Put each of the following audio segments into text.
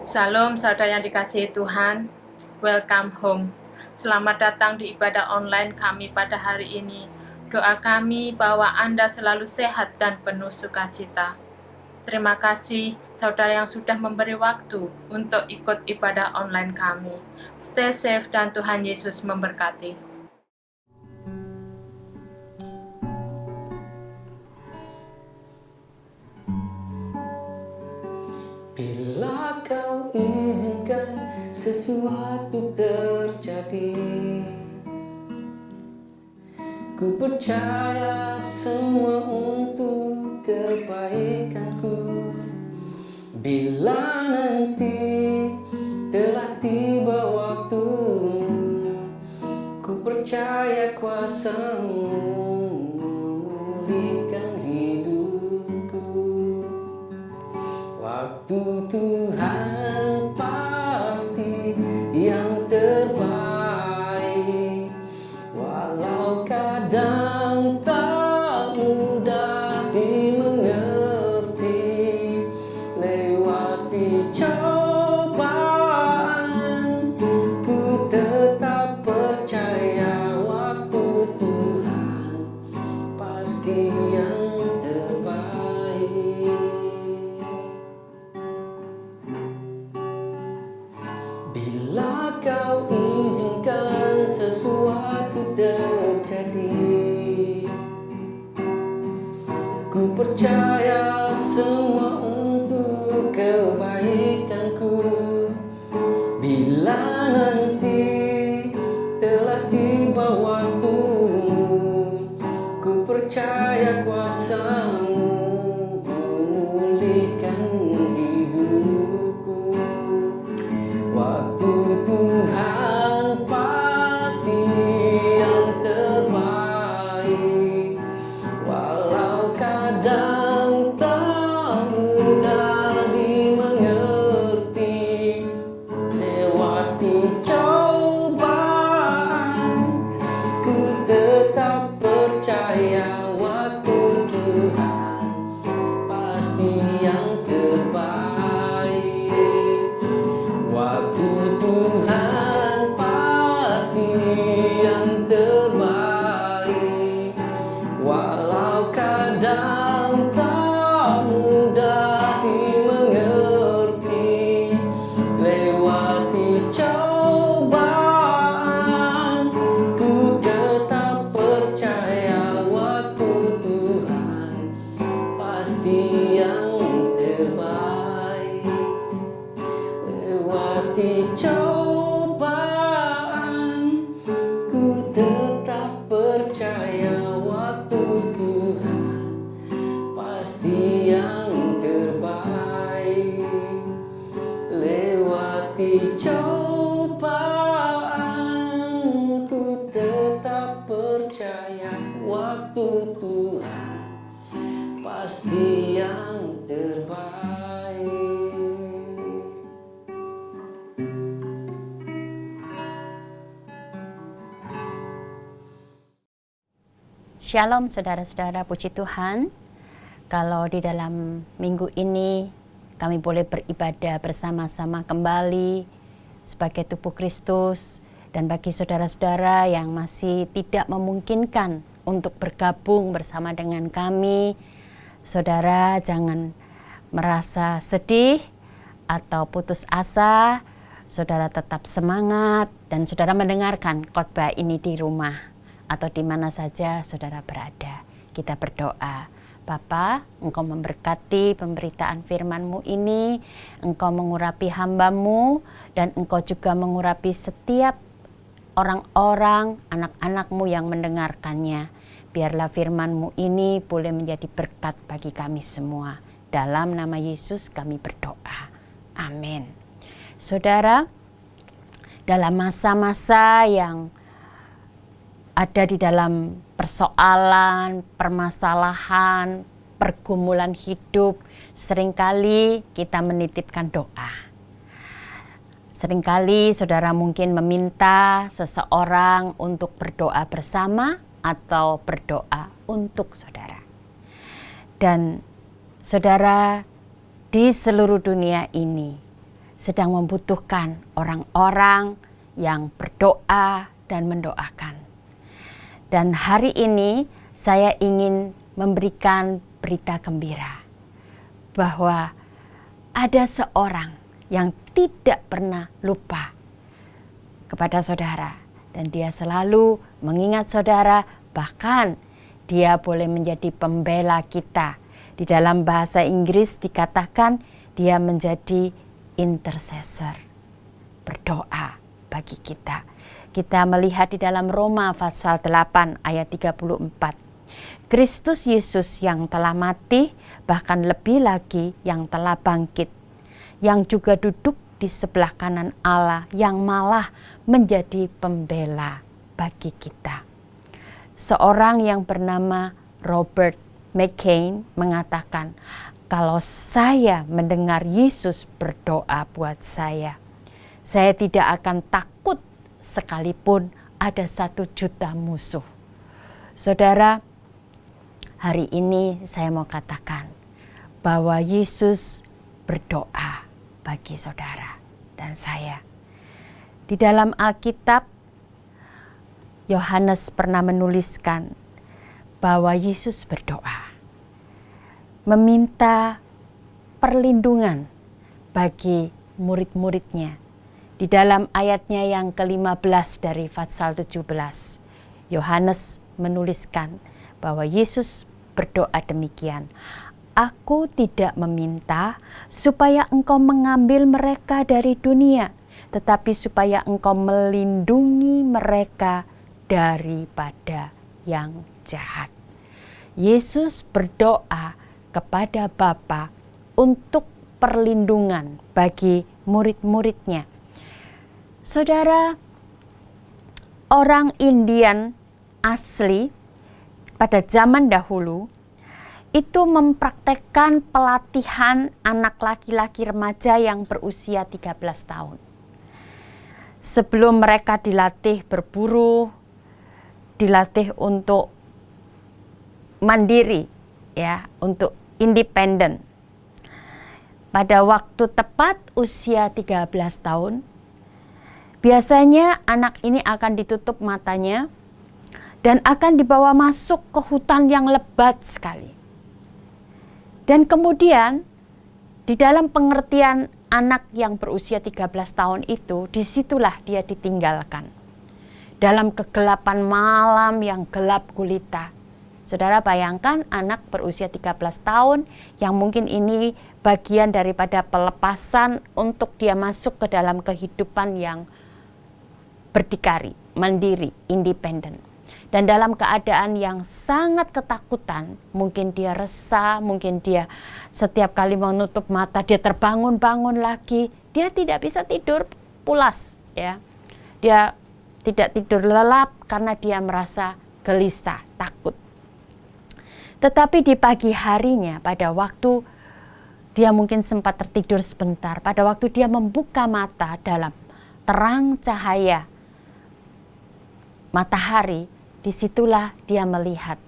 Salam saudara yang dikasihi Tuhan, welcome home. Selamat datang di ibadah online kami pada hari ini. Doa kami bahwa Anda selalu sehat dan penuh sukacita. Terima kasih saudara yang sudah memberi waktu untuk ikut ibadah online kami. Stay safe dan Tuhan Yesus memberkati. Bila kau izinkan sesuatu terjadi, ku percaya semua untuk kebaikanku. Bila nanti telah tiba waktumu, ku percaya kuasa-Mu memulihkan hidupku. Waktu Tuhan pasti yang terbaik, walau kadang tak mudah dimengerti. Lewati cobaan, ku tetap percaya waktu Tuhan pasti yang terbaik. Bila kau izinkan sesuatu terjadi, ku percaya semua untuk kebaikanku. Bila nanti telah tiba waktumu, ku percaya kuasa-Mu memulihkan hidupku. Waktu Tuhan pasti yang terbaik, walau kadang tak mudah dimengerti. Lewati cobaan, ku tetap percaya waktu Tuhan pasti yang terbaik. Waktu Tuhan pasti yang terbaik, walau kadang tak mudah dimengerti. Lewati cobaan, ku tetap percaya waktu Tuhan pasti yang terbaik. Lewati cobaan, ku tetap percaya waktu Tuhan pasti yang terbaik. Lewati cobaan, ku tetap percaya waktu Tuhan pasti yang terbaik. Shalom saudara-saudara, puji Tuhan. Kalau di dalam minggu ini kami boleh beribadah bersama-sama kembali sebagai tubuh Kristus. Dan bagi saudara-saudara yang masih tidak memungkinkan untuk bergabung bersama dengan kami, saudara jangan merasa sedih atau putus asa. Saudara tetap semangat dan saudara mendengarkan khotbah ini di rumah atau di mana saja saudara berada. Kita berdoa. Bapa, Engkau memberkati pemberitaan firman-Mu ini, Engkau mengurapi hamba-Mu, dan Engkau juga mengurapi setiap orang-orang, anak-anak-Mu yang mendengarkannya. Biarlah firman-Mu ini boleh menjadi berkat bagi kami semua. Dalam nama Yesus kami berdoa. Amin. Saudara, dalam masa-masa yang ada di dalam persoalan, permasalahan, pergumulan hidup, seringkali kita menitipkan doa. Seringkali saudara mungkin meminta seseorang untuk berdoa bersama atau berdoa untuk saudara. Dan saudara, di seluruh dunia ini sedang membutuhkan orang-orang yang berdoa dan mendoakan. Dan hari ini saya ingin memberikan berita gembira bahwa ada seorang yang tidak pernah lupa kepada saudara, dan dia selalu mengingat saudara, bahkan dia boleh menjadi pembela kita. Di dalam bahasa Inggris dikatakan dia menjadi intercessor, berdoa bagi kita. Kita melihat di dalam Roma pasal 8 ayat 34. Kristus Yesus yang telah mati, bahkan lebih lagi yang telah bangkit, yang juga duduk di sebelah kanan Allah, yang malah menjadi pembela bagi kita. Seorang yang bernama Robert McCain mengatakan, kalau saya mendengar Yesus berdoa buat saya tidak akan takut sekalipun ada 1 juta musuh. Saudara, hari ini saya mau katakan bahwa Yesus berdoa bagi saudara dan saya. Di dalam Alkitab, Yohanes pernah menuliskan bahwa Yesus berdoa, meminta perlindungan bagi murid-muridnya. Di dalam ayatnya yang ke-15 dari pasal 17, Yohanes menuliskan bahwa Yesus berdoa demikian, "Aku tidak meminta supaya engkau mengambil mereka dari dunia, tetapi supaya engkau melindungi mereka daripada yang jahat." Yesus berdoa kepada Bapa untuk perlindungan bagi murid-muridnya. Saudara, orang Indian asli pada zaman dahulu itu mempraktekkan pelatihan anak laki-laki remaja yang berusia 13 tahun. Sebelum mereka dilatih berburu, dilatih untuk mandiri, ya, untuk independen. Pada waktu tepat usia 13 tahun, biasanya anak ini akan ditutup matanya dan akan dibawa masuk ke hutan yang lebat sekali. Dan kemudian di dalam pengertian anak yang berusia 13 tahun itu, disitulah dia ditinggalkan. Dalam kegelapan malam yang gelap gulita. Saudara bayangkan anak berusia 13 tahun yang mungkin ini bagian daripada pelepasan untuk dia masuk ke dalam kehidupan yang berdikari, mandiri, independen. Dan dalam keadaan yang sangat ketakutan, mungkin dia resah, mungkin dia setiap kali menutup mata, dia terbangun-bangun lagi, dia tidak bisa tidur pulas, ya. Dia tidak tidur lelap karena dia merasa gelisah, takut. Tetapi di pagi harinya, pada waktu dia mungkin sempat tertidur sebentar, pada waktu dia membuka mata dalam terang cahaya matahari, disitulah dia melihat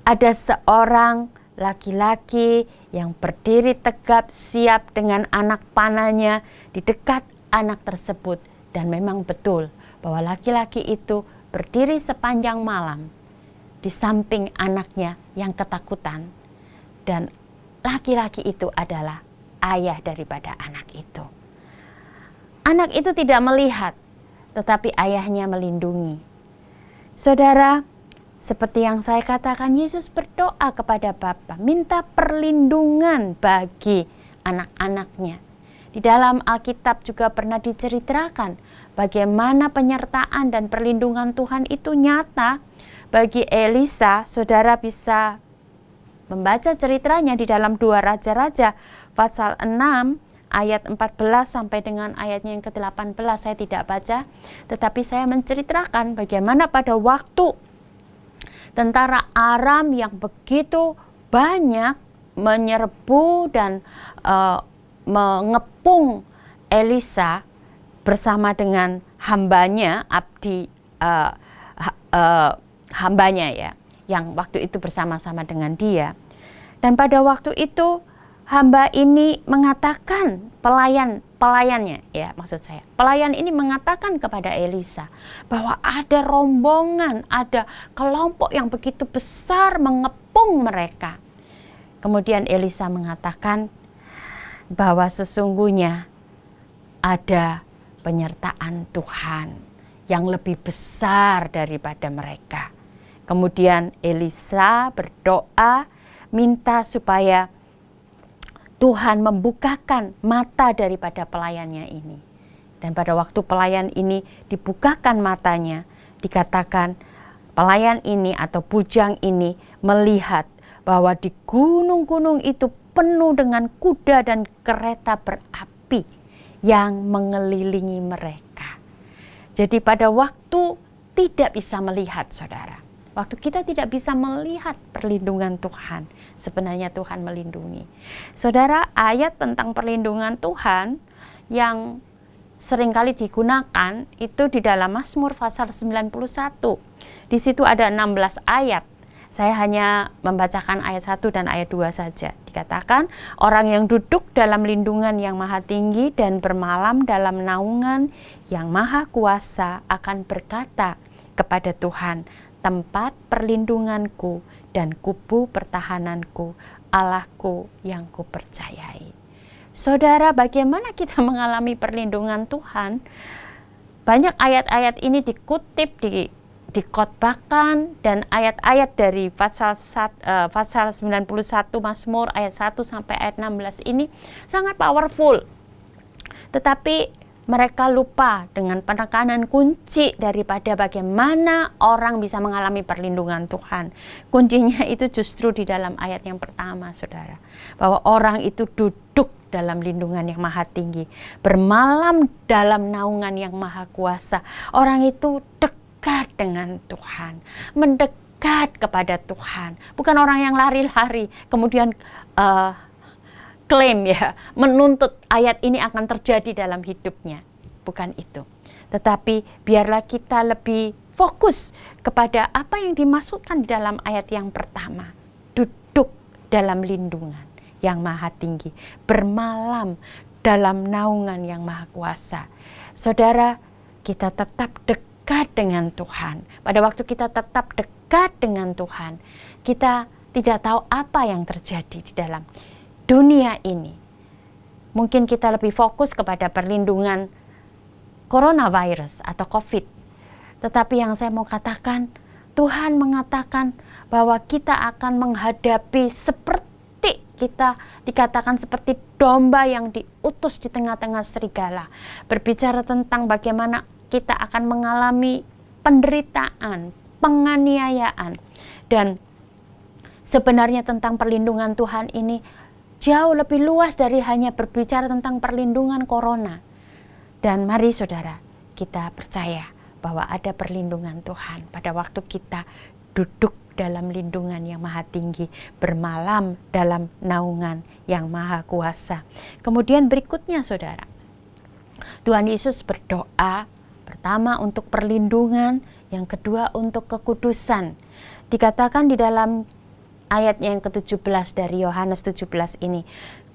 ada seorang laki-laki yang berdiri tegap siap dengan anak panahnya di dekat anak tersebut. Dan memang betul bahwa laki-laki itu berdiri sepanjang malam di samping anaknya yang ketakutan. Dan laki-laki itu adalah ayah daripada anak itu. Anak itu tidak melihat, tetapi ayahnya melindungi. Saudara, seperti yang saya katakan, Yesus berdoa kepada Bapa, minta perlindungan bagi anak-anaknya. Di dalam Alkitab juga pernah diceritakan bagaimana penyertaan dan perlindungan Tuhan itu nyata bagi Elisa. Saudara bisa membaca ceritanya di dalam 2 Raja-Raja pasal 6 ayat 14 sampai dengan ayatnya yang ke-18. Saya tidak baca, tetapi saya menceritakan bagaimana pada waktu tentara Aram yang begitu banyak menyerbu dan mengepung Elisa bersama dengan hambanya, hambanya, ya, yang waktu itu bersama-sama dengan dia. Dan pada waktu itu hamba ini mengatakan, pelayannya ya, maksud saya, pelayan ini mengatakan kepada Elisa bahwa ada rombongan, ada kelompok yang begitu besar mengepung mereka. Kemudian Elisa mengatakan bahwa sesungguhnya ada penyertaan Tuhan yang lebih besar daripada mereka. Kemudian Elisa berdoa minta supaya Tuhan membukakan mata daripada pelayannya ini. Dan pada waktu pelayan ini dibukakan matanya, dikatakan pelayan ini atau bujang ini melihat bahwa di gunung-gunung itu penuh dengan kuda dan kereta berapi yang mengelilingi mereka. Jadi pada waktu tidak bisa melihat, saudara, waktu kita tidak bisa melihat perlindungan Tuhan, sebenarnya Tuhan melindungi. Saudara, ayat tentang perlindungan Tuhan yang seringkali digunakan itu di dalam Mazmur pasal 91. Di situ ada 16 ayat. Saya hanya membacakan ayat 1 dan ayat 2 saja. Dikatakan, orang yang duduk dalam lindungan yang maha tinggi dan bermalam dalam naungan yang maha kuasa akan berkata kepada Tuhan, tempat perlindunganku dan kubu pertahananku, Allahku yang kupercayai. Saudara, bagaimana kita mengalami perlindungan Tuhan? Banyak ayat-ayat ini dikutip, dikotbahkan, dan ayat-ayat dari pasal 91 Mazmur ayat 1 sampai ayat 16 ini sangat powerful. Tetapi mereka lupa dengan penekanan kunci daripada bagaimana orang bisa mengalami perlindungan Tuhan. Kuncinya itu justru di dalam ayat yang pertama, saudara. Bahwa orang itu duduk dalam lindungan yang maha tinggi, bermalam dalam naungan yang maha kuasa. Orang itu dekat dengan Tuhan, mendekat kepada Tuhan. Bukan orang yang lari-lari, kemudian klaim ya, menuntut ayat ini akan terjadi dalam hidupnya. Bukan itu. Tetapi biarlah kita lebih fokus kepada apa yang dimaksudkan di dalam ayat yang pertama. Duduk dalam lindungan yang maha tinggi, bermalam dalam naungan yang maha kuasa. Saudara, kita tetap dekat dengan Tuhan. Pada waktu kita tetap dekat dengan Tuhan, kita tidak tahu apa yang terjadi di dalam dunia ini. Mungkin kita lebih fokus kepada perlindungan coronavirus atau COVID. Tetapi yang saya mau katakan, Tuhan mengatakan bahwa kita akan menghadapi seperti kita dikatakan seperti domba yang diutus di tengah-tengah serigala. Berbicara tentang bagaimana kita akan mengalami penderitaan, penganiayaan. Dan sebenarnya tentang perlindungan Tuhan ini jauh lebih luas dari hanya berbicara tentang perlindungan corona. Dan mari saudara, kita percaya bahwa ada perlindungan Tuhan pada waktu kita duduk dalam lindungan yang maha tinggi, bermalam dalam naungan yang maha kuasa. Kemudian berikutnya saudara, Tuhan Yesus berdoa pertama untuk perlindungan, yang kedua untuk kekudusan. Dikatakan di dalam ayat yang ke-17 dari Yohanes 17 ini,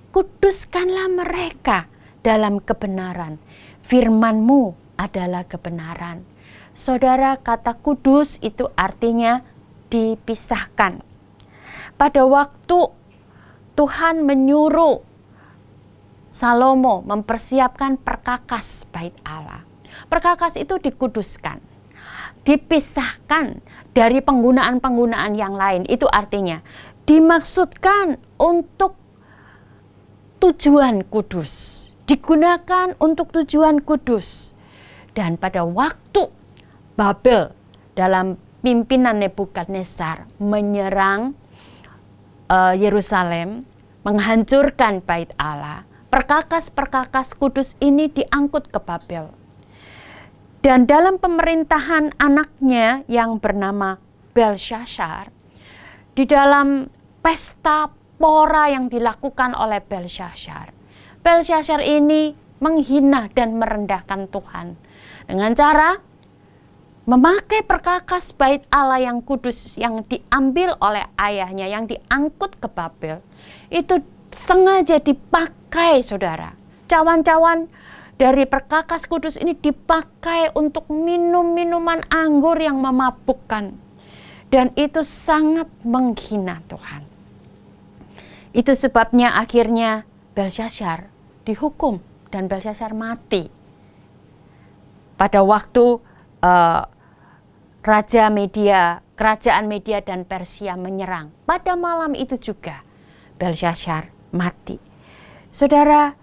kuduskanlah mereka dalam kebenaran, firman-Mu adalah kebenaran. Saudara, kata kudus itu artinya dipisahkan. Pada waktu Tuhan menyuruh Salomo mempersiapkan perkakas bait Allah, perkakas itu dikuduskan, dipisahkan dari penggunaan-penggunaan yang lain. Itu artinya dimaksudkan untuk tujuan kudus, digunakan untuk tujuan kudus. Dan pada waktu Babel dalam pimpinan Nebukadnezar menyerang Yerusalem, menghancurkan bait Allah, perkakas-perkakas kudus ini diangkut ke Babel. Dan dalam pemerintahan anaknya yang bernama Belsyazar, di dalam pesta pora yang dilakukan oleh Belsyazar, Belsyazar ini menghina dan merendahkan Tuhan dengan cara memakai perkakas bait Allah yang kudus yang diambil oleh ayahnya, yang diangkut ke Babel. Itu sengaja dipakai, saudara. Cawan-cawan dari perkakas kudus ini dipakai untuk minum minuman anggur yang memabukkan. Dan itu sangat menghina Tuhan. Itu sebabnya akhirnya Belsyazar dihukum dan Belsyazar mati. Pada waktu kerajaan Media dan Persia menyerang. Pada malam itu juga Belsyazar mati. Saudara,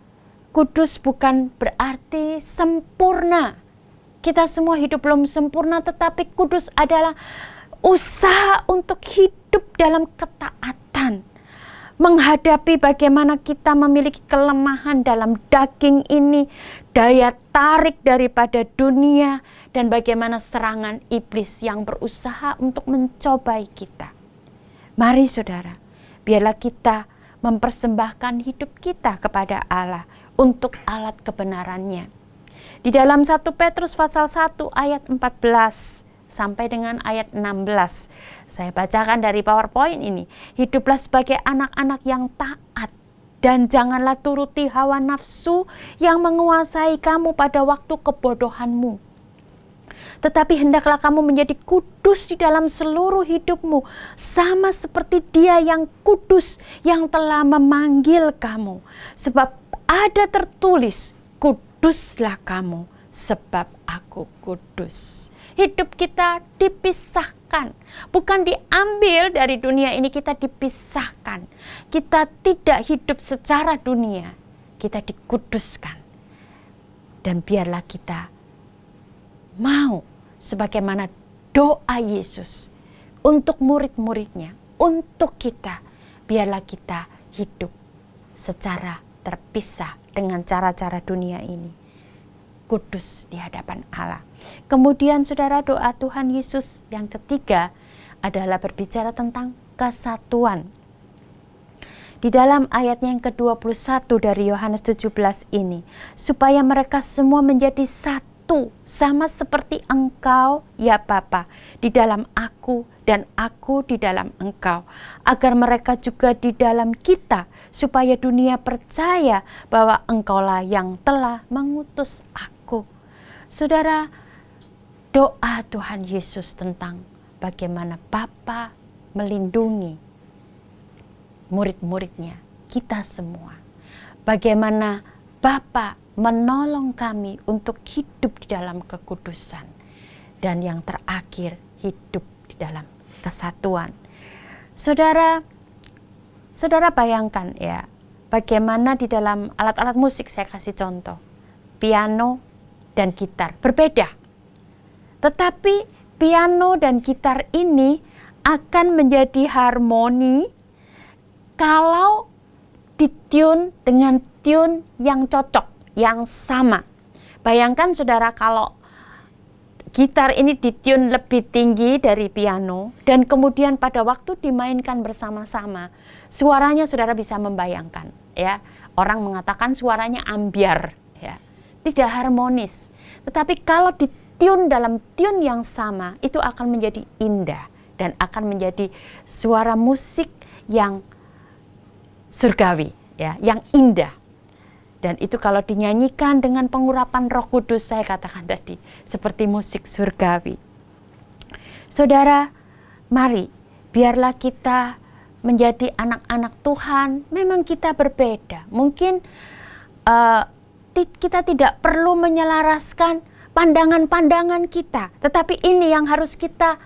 kudus bukan berarti sempurna. Kita semua hidup belum sempurna, tetapi kudus adalah usaha untuk hidup dalam ketaatan. Menghadapi bagaimana kita memiliki kelemahan dalam daging ini, daya tarik daripada dunia, dan bagaimana serangan iblis yang berusaha untuk mencobai kita. Mari saudara, biarlah kita mempersembahkan hidup kita kepada Allah untuk alat kebenarannya. Di dalam 1 Petrus pasal 1 ayat 14 sampai dengan ayat 16. Saya bacakan dari PowerPoint ini. Hiduplah sebagai anak-anak yang taat dan janganlah turuti hawa nafsu yang menguasai kamu pada waktu kebodohanmu. Tetapi hendaklah kamu menjadi kudus di dalam seluruh hidupmu, sama seperti Dia yang kudus yang telah memanggil kamu. Sebab ada tertulis, kuduslah kamu sebab aku kudus. Hidup kita dipisahkan, bukan diambil dari dunia ini, kita dipisahkan. Kita tidak hidup secara dunia, kita dikuduskan. Dan biarlah kita mau sebagaimana doa Yesus untuk murid-muridnya, untuk kita, biarlah kita hidup secara terpisah dengan cara-cara dunia ini. Kudus di hadapan Allah. Kemudian saudara, doa Tuhan Yesus yang ketiga adalah berbicara tentang kesatuan. Di dalam ayatnya yang ke-21 dari Yohanes 17 ini, supaya mereka semua menjadi satu, sama seperti Engkau, ya Bapa, di dalam aku dan aku di dalam Engkau, agar mereka juga di dalam kita, supaya dunia percaya bahwa Engkaulah yang telah mengutus aku. Saudara, doa Tuhan Yesus tentang bagaimana Bapa melindungi murid-muridnya, kita semua. Bagaimana Bapa menolong kami untuk hidup di dalam kekudusan. Dan yang terakhir, hidup di dalam kesatuan. Saudara bayangkan ya, bagaimana di dalam alat-alat musik, saya kasih contoh. Piano dan gitar berbeda. Tetapi piano dan gitar ini akan menjadi harmoni kalau ditune dengan tune yang cocok, yang sama. Bayangkan saudara, kalau gitar ini ditune lebih tinggi dari piano dan kemudian pada waktu dimainkan bersama-sama, suaranya saudara bisa membayangkan ya. Orang mengatakan suaranya ambiar ya. Tidak harmonis. Tetapi kalau ditune dalam tune yang sama, itu akan menjadi indah dan akan menjadi suara musik yang surgawi ya, yang indah. Dan itu kalau dinyanyikan dengan pengurapan Roh Kudus, saya katakan tadi, seperti musik surgawi. Saudara, mari biarlah kita menjadi anak-anak Tuhan. Memang kita berbeda. Mungkin kita tidak perlu menyelaraskan pandangan-pandangan kita, tetapi ini yang harus kita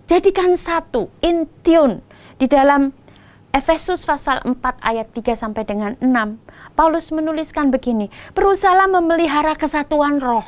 jadikan satu, in tune. Di dalam Efesus pasal 4 ayat 3 sampai dengan 6, Paulus menuliskan begini, berusahalah memelihara kesatuan roh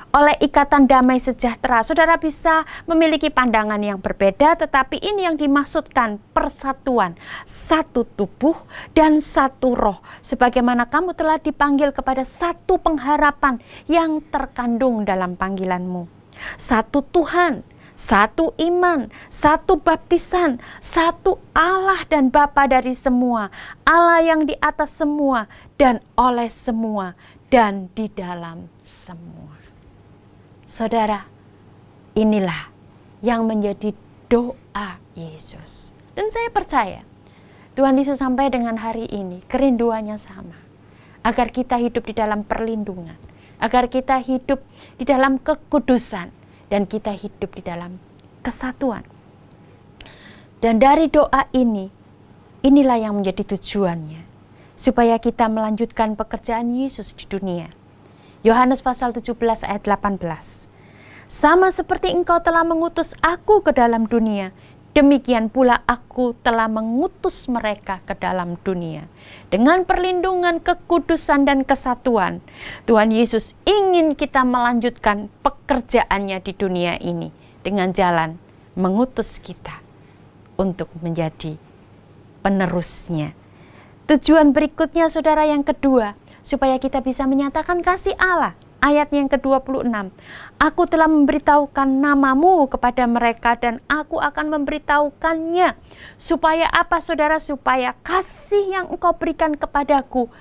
oleh ikatan damai sejahtera. Saudara bisa memiliki pandangan yang berbeda, tetapi ini yang dimaksudkan persatuan, satu tubuh dan satu roh. Sebagaimana kamu telah dipanggil kepada satu pengharapan yang terkandung dalam panggilanmu. Satu Tuhan, satu iman, satu baptisan, satu Allah dan Bapa dari semua, Allah yang di atas semua dan oleh semua dan di dalam semua. Saudara, inilah yang menjadi doa Yesus. Dan saya percaya Tuhan Yesus sampai dengan hari ini, kerinduannya sama. Agar kita hidup di dalam perlindungan. Agar kita hidup di dalam kekudusan. Dan kita hidup di dalam kesatuan. Dan dari doa ini, inilah yang menjadi tujuannya. Supaya kita melanjutkan pekerjaan Yesus di dunia. Yohanes pasal 17 ayat 18. Sama seperti engkau telah mengutus aku ke dalam dunia, demikian pula aku telah mengutus mereka ke dalam dunia. Dengan perlindungan, kekudusan, dan kesatuan, Tuhan Yesus ingin kita melanjutkan pekerjaannya di dunia ini dengan jalan mengutus kita untuk menjadi penerusnya. Tujuan berikutnya saudara yang kedua, supaya kita bisa menyatakan kasih Allah. Ayat yang ke-26, aku telah memberitahukan namamu kepada mereka dan aku akan memberitahukannya. Supaya apa saudara? Supaya kasih yang engkau berikan kepadaku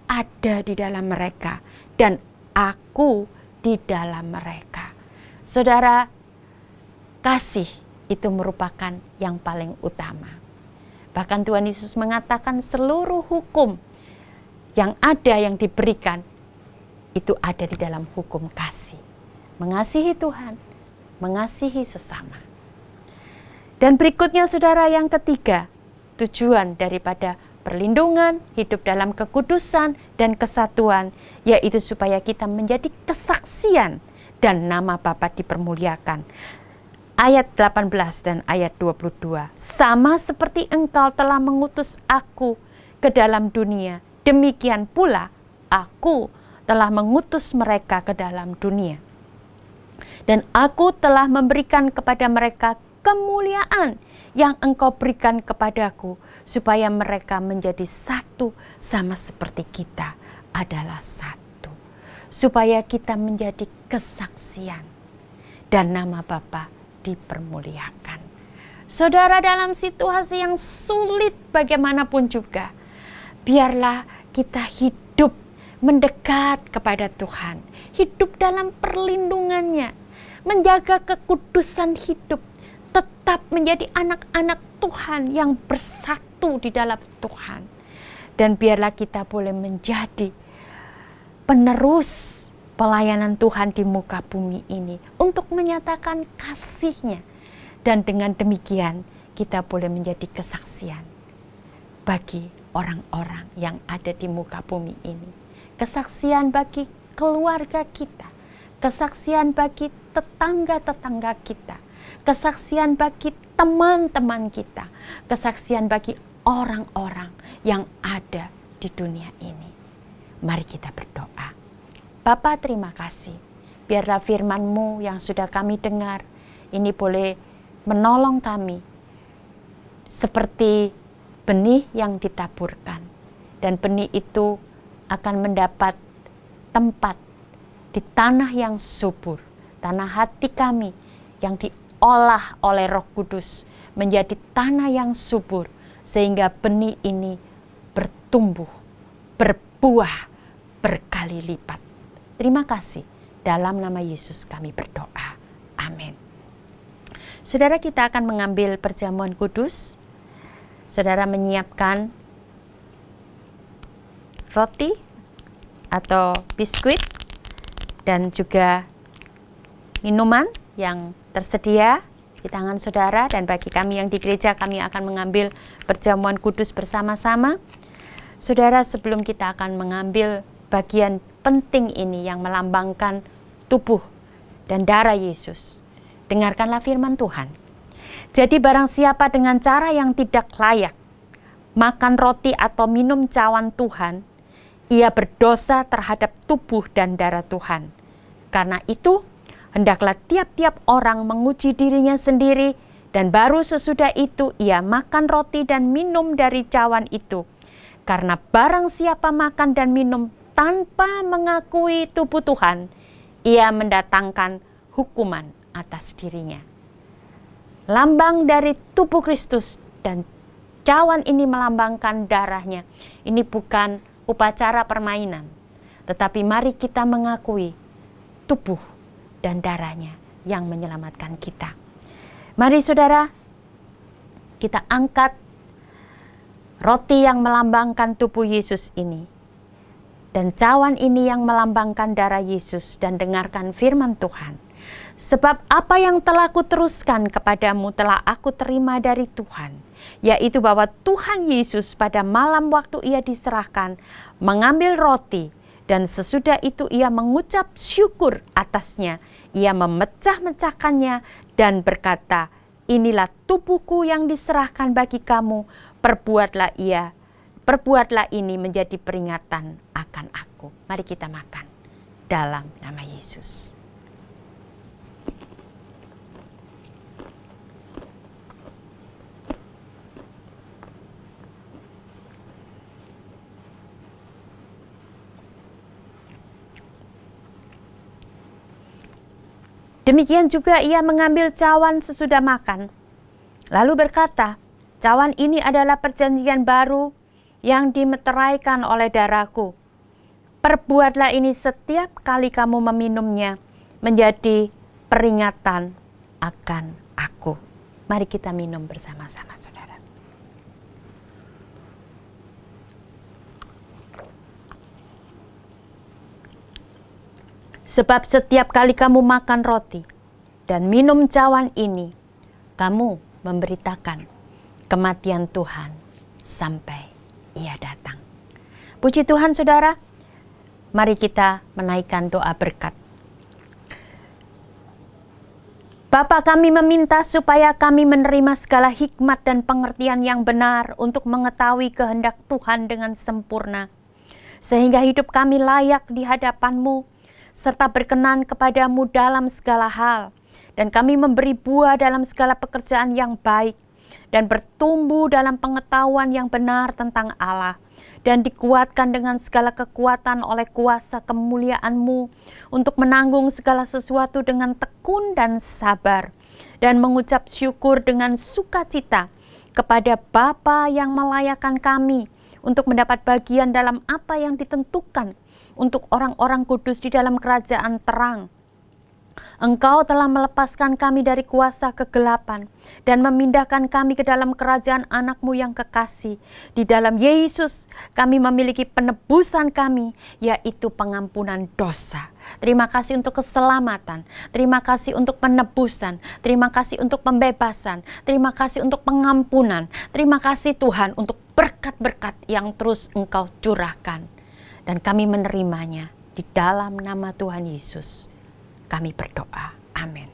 ada di dalam mereka dan aku di dalam mereka. Saudara, kasih itu merupakan yang paling utama. Bahkan Tuhan Yesus mengatakan seluruh hukum yang ada yang diberikan itu ada di dalam hukum kasih. Mengasihi Tuhan, mengasihi sesama. Dan berikutnya saudara yang ketiga, tujuan daripada perlindungan, hidup dalam kekudusan dan kesatuan, yaitu supaya kita menjadi kesaksian dan nama Bapa dipermuliakan. Ayat 18 dan ayat 22. Sama seperti engkau telah mengutus aku ke dalam dunia, demikian pula aku telah mengutus mereka ke dalam dunia. Dan aku telah memberikan kepada mereka kemuliaan yang engkau berikan kepadaku, supaya mereka menjadi satu sama seperti kita adalah satu. Supaya kita menjadi kesaksian dan nama Bapa dipermuliakan. Saudara, dalam situasi yang sulit bagaimanapun juga, biarlah kita hidup mendekat kepada Tuhan, hidup dalam perlindungannya, menjaga kekudusan hidup, tetap menjadi anak-anak Tuhan yang bersatu di dalam Tuhan. Dan biarlah kita boleh menjadi penerus pelayanan Tuhan di muka bumi ini untuk menyatakan kasih-Nya. Dan dengan demikian kita boleh menjadi kesaksian bagi orang-orang yang ada di muka bumi ini. Kesaksian bagi keluarga kita, kesaksian bagi tetangga-tetangga kita, kesaksian bagi teman-teman kita, kesaksian bagi orang-orang yang ada di dunia ini. Mari kita berdoa. Bapa, terima kasih. Biarlah firman-Mu yang sudah kami dengar ini boleh menolong kami seperti benih yang ditaburkan. Dan benih itu akan mendapat tempat di tanah yang subur, tanah hati kami yang diolah oleh Roh Kudus menjadi tanah yang subur, sehingga benih ini bertumbuh, berbuah berkali lipat. Terima kasih. Dalam nama Yesus kami berdoa. Amin. Saudara, kita akan mengambil perjamuan kudus. Saudara menyiapkan roti atau biskuit dan juga minuman yang tersedia di tangan saudara. Dan bagi kami yang di gereja, kami akan mengambil perjamuan kudus bersama-sama. Saudara, sebelum kita akan mengambil bagian penting ini yang melambangkan tubuh dan darah Yesus, dengarkanlah firman Tuhan. Jadi barang siapa dengan cara yang tidak layak makan roti atau minum cawan Tuhan, ia berdosa terhadap tubuh dan darah Tuhan. Karena itu, hendaklah tiap-tiap orang menguji dirinya sendiri, dan baru sesudah itu ia makan roti dan minum dari cawan itu. Karena barang siapa makan dan minum tanpa mengakui tubuh Tuhan, ia mendatangkan hukuman atas dirinya. Lambang dari tubuh Kristus dan cawan ini melambangkan darahnya. Ini bukan upacara permainan, tetapi mari kita mengakui tubuh dan darahnya yang menyelamatkan kita. Mari saudara, kita angkat roti yang melambangkan tubuh Yesus ini, dan cawan ini yang melambangkan darah Yesus, dan dengarkan firman Tuhan. Sebab apa yang telah kuteruskan kepadamu telah aku terima dari Tuhan, yaitu bahwa Tuhan Yesus pada malam waktu ia diserahkan, mengambil roti, dan sesudah itu ia mengucap syukur atasnya, ia memecah-mecahkannya dan berkata, inilah tubuhku yang diserahkan bagi kamu, perbuatlah ini menjadi peringatan akan aku. Mari kita makan dalam nama Yesus. Demikian juga ia mengambil cawan sesudah makan, lalu berkata, cawan ini adalah perjanjian baru yang dimeteraikan oleh darahku. Perbuatlah ini setiap kali kamu meminumnya menjadi peringatan akan aku. Mari kita minum bersama-sama, saudara. Sebab setiap kali kamu makan roti dan minum cawan ini, kamu memberitakan kematian Tuhan sampai ia datang. Puji Tuhan, saudara. Mari kita menaikkan doa berkat. Bapa, kami meminta supaya kami menerima segala hikmat dan pengertian yang benar untuk mengetahui kehendak Tuhan dengan sempurna, sehingga hidup kami layak di hadapan-Mu, serta berkenan kepadamu dalam segala hal, dan kami memberi buah dalam segala pekerjaan yang baik, dan bertumbuh dalam pengetahuan yang benar tentang Allah, dan dikuatkan dengan segala kekuatan oleh kuasa kemuliaan-Mu, untuk menanggung segala sesuatu dengan tekun dan sabar, dan mengucap syukur dengan sukacita kepada Bapa yang melayakkan kami, untuk mendapat bagian dalam apa yang ditentukan untuk orang-orang kudus di dalam kerajaan terang. Engkau telah melepaskan kami dari kuasa kegelapan dan memindahkan kami ke dalam kerajaan anak-Mu yang kekasih. Di dalam Yesus kami memiliki penebusan kami, yaitu pengampunan dosa. Terima kasih untuk keselamatan, terima kasih untuk penebusan, terima kasih untuk pembebasan, terima kasih untuk pengampunan, terima kasih Tuhan untuk berkat-berkat yang terus Engkau curahkan. Dan kami menerimanya di dalam nama Tuhan Yesus. Kami berdoa. Amin.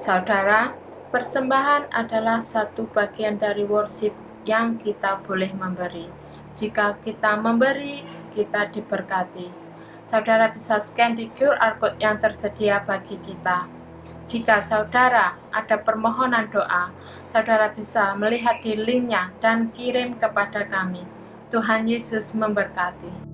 Saudara, persembahan adalah satu bagian dari worship yang kita boleh memberi. Jika kita memberi, kita diberkati. Saudara bisa scan di QR Code yang tersedia bagi kita. Jika saudara ada permohonan doa, saudara bisa melihat di linknya dan kirim kepada kami. Tuhan Yesus memberkati.